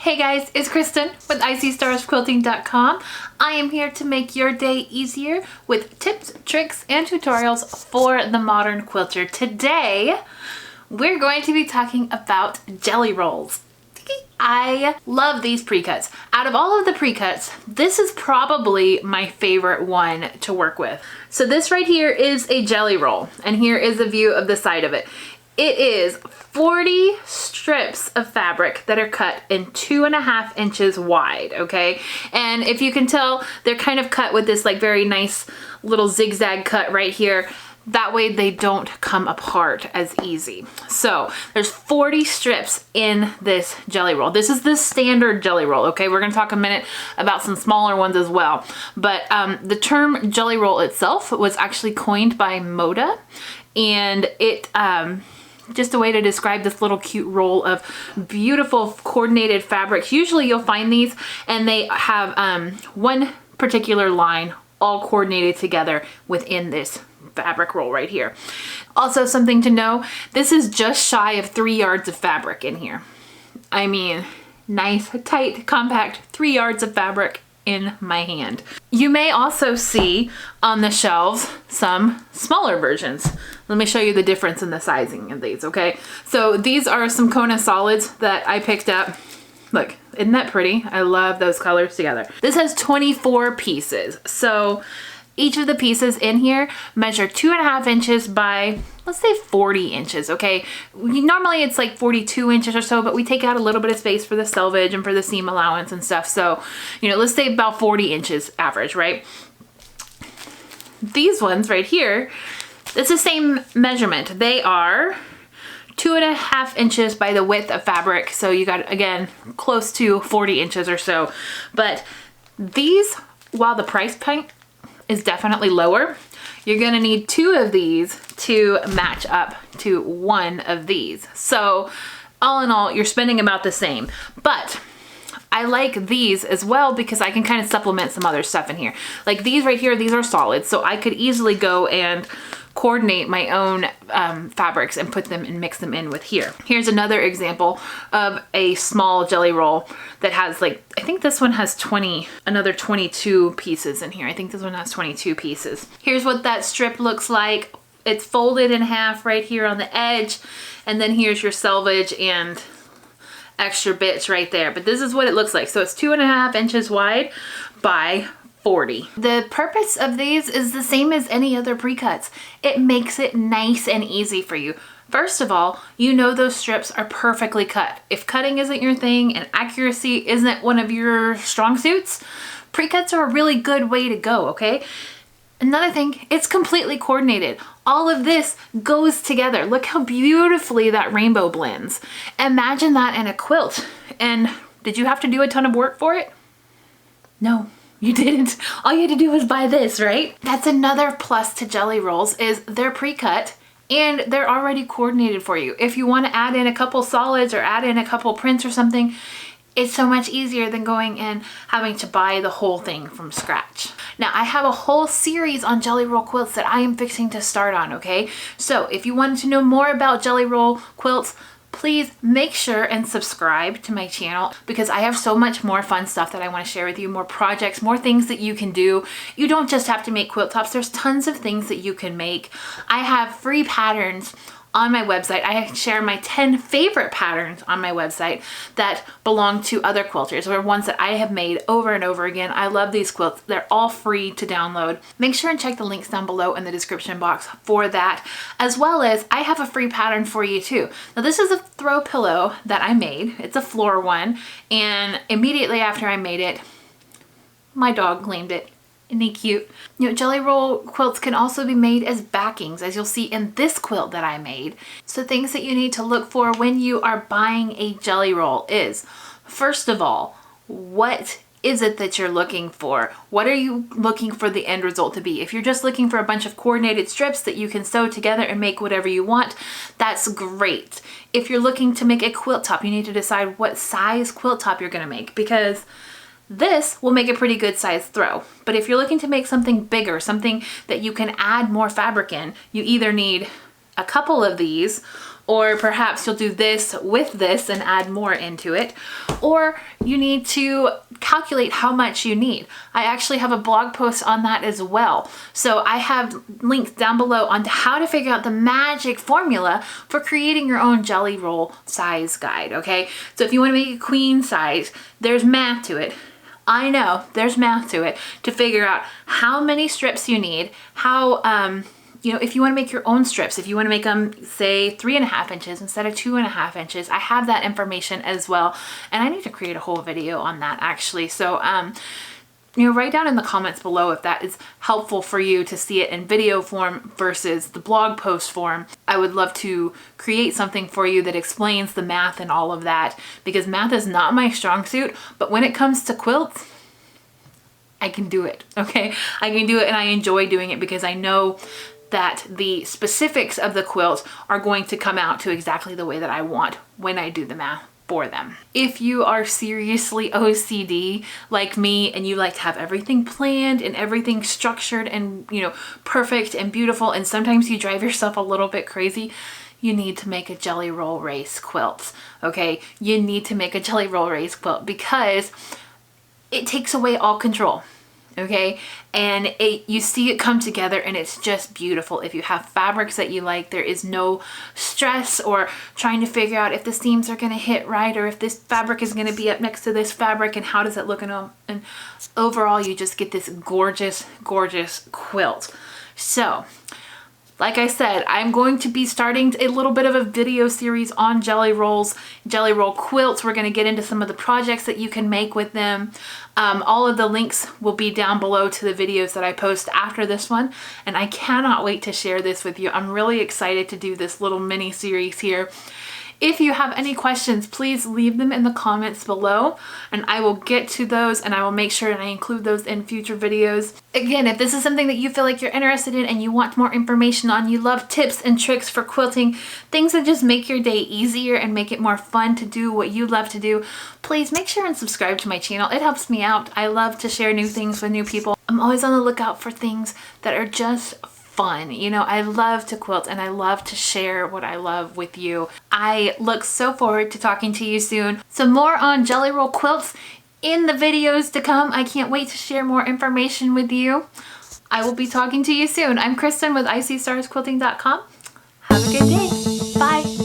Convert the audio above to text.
Hey guys, it's Kristen with ICStarsQuilting.com. I am here to make your day easier with tips, tricks, and tutorials for the modern quilter. Today, we're going to be talking about jelly rolls. I love these pre-cuts. Out of all of the pre-cuts, this is probably my favorite one to work with. So this right here is a jelly roll, and here is a view of the side of it. It is 40 strips of fabric that are cut in 2.5 inches wide, okay? And if you can tell, they're kind of cut with this like very nice little zigzag cut right here. That way they don't come apart as easy. So there's 40 strips in this jelly roll. This is the standard jelly roll, okay? We're gonna talk a minute about some smaller ones as well. But the term jelly roll itself was actually coined by Moda, and it, just a way to describe this little cute roll of beautiful coordinated fabrics. Usually you'll find these and they have one particular line all coordinated together within this fabric roll right here. Also, something to know, this is just shy of 3 yards of fabric in here. I mean, nice, tight, compact 3 yards of fabric in my hand. You may also see on the shelves some smaller versions. Let me show you the difference in the sizing of these, okay? So these are some Kona solids that I picked up. Look, isn't that pretty? I love those colors together. This has 24 pieces. So each of the pieces in here measure 2.5 inches by, let's say 40 inches, okay? Normally it's like 42 inches or so, but we take out a little bit of space for the selvage and for the seam allowance and stuff. So, you know, let's say about 40 inches average, right? These ones right here, it's the same measurement. They are 2.5 inches by the width of fabric. So you got, again, close to 40 inches or so. But these, while the price point is definitely lower, you're gonna need 2 of these to match up to 1 of these. So all in all, you're spending about the same. But I like these as well because I can kind of supplement some other stuff in here. Like these right here, these are solids, so I could easily go and coordinate my own fabrics and put them and mix them in with here. Here's another example of a small jelly roll that has, like, I think this one has another 22 pieces in here. I think this one has 22 pieces. Here's what that strip looks like. It's folded in half right here on the edge, and then here's your selvage and extra bits right there. But this is what it looks like. So it's 2.5 inches wide by 40. The purpose of these is the same as any other pre-cuts. It makes it nice and easy for you. First of all, you know those strips are perfectly cut. If cutting isn't your thing and accuracy isn't one of your strong suits, pre-cuts are a really good way to go, okay? Another thing, it's completely coordinated. All of this goes together. Look how beautifully that rainbow blends. Imagine that in a quilt. And did you have to do a ton of work for it? No. You didn't. All you had to do was buy this, right? That's another plus to jelly rolls, is they're pre-cut and they're already coordinated for you. If you want to add in a couple solids or add in a couple prints or something, it's so much easier than going and having to buy the whole thing from scratch. Now, I have a whole series on jelly roll quilts that I am fixing to start on, okay? So if you wanted to know more about jelly roll quilts, please make sure and subscribe to my channel because I have so much more fun stuff that I want to share with you, more projects, more things that you can do. You don't just have to make quilt tops. There's tons of things that you can make. I have free patterns on my website. I share my 10 favorite patterns on my website that belong to other quilters or ones that I have made over and over again. I love these quilts. They're all free to download. Make sure and check the links down below in the description box for that, as well as I have a free pattern for you too. Now this is a throw pillow that I made. It's a floor one, and immediately after I made it, my dog claimed it. Isn't he cute? You know, jelly roll quilts can also be made as backings, as you'll see in this quilt that I made. So things that you need to look for when you are buying a jelly roll is, first of all, what is it that you're looking for? What are you looking for the end result to be? If you're just looking for a bunch of coordinated strips that you can sew together and make whatever you want, that's great. If you're looking to make a quilt top, you need to decide what size quilt top you're gonna make, because this will make a pretty good size throw. But if you're looking to make something bigger, something that you can add more fabric in, you either need a couple of these or perhaps you'll do this with this and add more into it, or you need to calculate how much you need. I actually have a blog post on that as well. So I have links down below on how to figure out the magic formula for creating your own jelly roll size guide, okay? So if you want to make a queen size, there's math to it. I know there's math to it to figure out how many strips you need, how, you know, if you want to make your own strips, if you want to make them say 3.5 inches instead of 2.5 inches, I have that information as well. And I need to create a whole video on that actually. So, you know, write down in the comments below if that is helpful for you to see it in video form versus the blog post form. I would love to create something for you that explains the math and all of that, because math is not my strong suit, but when it comes to quilts, I can do it, okay? I can do it, and I enjoy doing it because I know that the specifics of the quilt are going to come out to exactly the way that I want when I do the math for them. If you are seriously OCD like me and you like to have everything planned and everything structured and, you know, perfect and beautiful, and sometimes you drive yourself a little bit crazy, you need to make a jelly roll race quilt, okay? You need to make a jelly roll race quilt because it takes away all control. Okay, and you see it come together and it's just beautiful. If you have fabrics that you like, there is no stress or trying to figure out if the seams are going to hit right or if this fabric is going to be up next to this fabric and how does it look, and overall you just get this gorgeous, gorgeous quilt. So like I said, I'm going to be starting a little bit of a video series on jelly rolls, jelly roll quilts. We're going to get into some of the projects that you can make with them. All of the links will be down below to the videos that I post after this one. And I cannot wait to share this with you. I'm really excited to do this little mini series here. If you have any questions, please leave them in the comments below and I will get to those, and I will make sure and I include those in future videos. Again, if this is something that you feel like you're interested in and you want more information on, you love tips and tricks for quilting, things that just make your day easier and make it more fun to do what you love to do, please make sure and subscribe to my channel. It helps me out. I love to share new things with new people. I'm always on the lookout for things that are just fun. You know, I love to quilt and I love to share what I love with you. I look so forward to talking to you soon. Some more on jelly roll quilts in the videos to come. I can't wait to share more information with you. I will be talking to you soon. I'm Kristen with ICStarsQuilting.com. Have a good day. Bye.